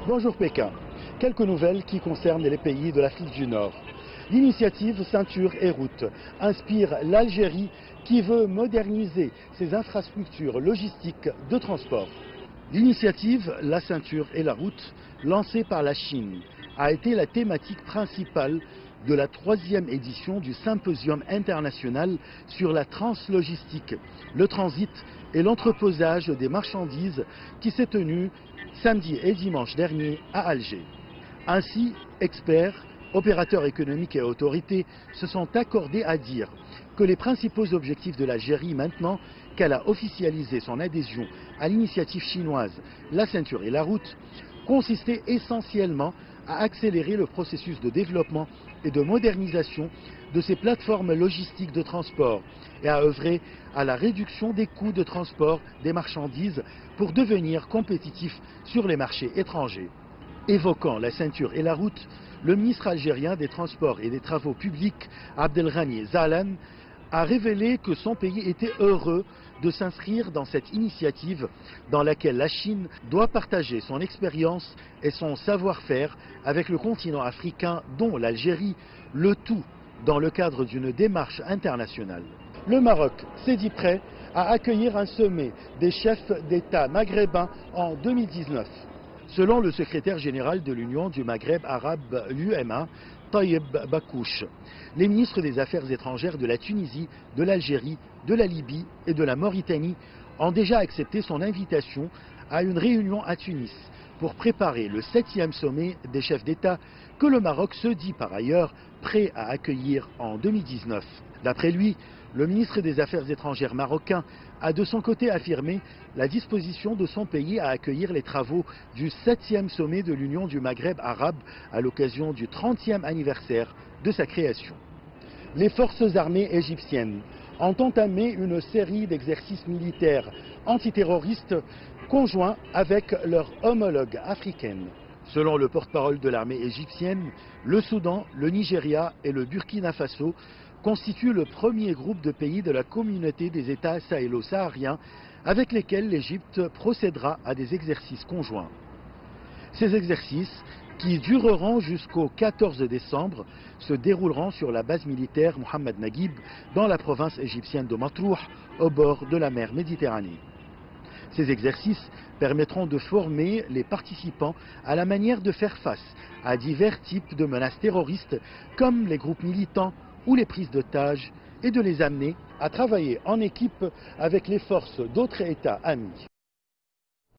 Bonjour Pékin. Quelques nouvelles qui concernent les pays de l'Afrique du Nord. L'initiative Ceinture et Route inspire l'Algérie qui veut moderniser ses infrastructures logistiques de transport. L'initiative La Ceinture et la Route, lancée par la Chine, a été la thématique principale de la 3e édition du Symposium international sur la translogistique, le transit et l'entreposage des marchandises qui s'est tenu samedi et dimanche dernier à Alger. Ainsi, experts, opérateurs économiques et autorités se sont accordés à dire que les principaux objectifs de l'Algérie, maintenant qu'elle a officialisé son adhésion à l'initiative chinoise La Ceinture et la Route, consistaient essentiellement à accélérer le processus de développement et de modernisation de ces plateformes logistiques de transport et à œuvrer à la réduction des coûts de transport des marchandises pour devenir compétitifs sur les marchés étrangers. Évoquant la ceinture et la route, le ministre algérien des Transports et des Travaux publics, Abdelghani Zahlan, a révélé que son pays était heureux de s'inscrire dans cette initiative dans laquelle la Chine doit partager son expérience et son savoir-faire avec le continent africain, dont l'Algérie, le tout dans le cadre d'une démarche internationale. Le Maroc s'est dit prêt à accueillir un sommet des chefs d'État maghrébins en 2019. Selon le secrétaire général de l'Union du Maghreb arabe, l'UMA, Taïeb Bakouche, les ministres des Affaires étrangères de la Tunisie, de l'Algérie, de la Libye et de la Mauritanie ont déjà accepté son invitation à une réunion à Tunis pour préparer le 7e sommet des chefs d'État que le Maroc se dit par ailleurs prêt à accueillir en 2019. D'après lui, le ministre des Affaires étrangères marocain a de son côté affirmé la disposition de son pays à accueillir les travaux du 7e sommet de l'Union du Maghreb arabe à l'occasion du 30e anniversaire de sa création. Les forces armées égyptiennes ont entamé une série d'exercices militaires antiterroristes conjoints avec leurs homologues africaines. Selon le porte-parole de l'armée égyptienne, le Soudan, le Nigeria et le Burkina Faso constituent le premier groupe de pays de la communauté des États sahélo-sahariens avec lesquels l'Égypte procédera à des exercices conjoints. Ces exercices, qui dureront jusqu'au 14 décembre, se dérouleront sur la base militaire Mohamed Naguib dans la province égyptienne de Matrouh, au bord de la mer Méditerranée. Ces exercices permettront de former les participants à la manière de faire face à divers types de menaces terroristes comme les groupes militants ou les prises d'otages et de les amener à travailler en équipe avec les forces d'autres États amis.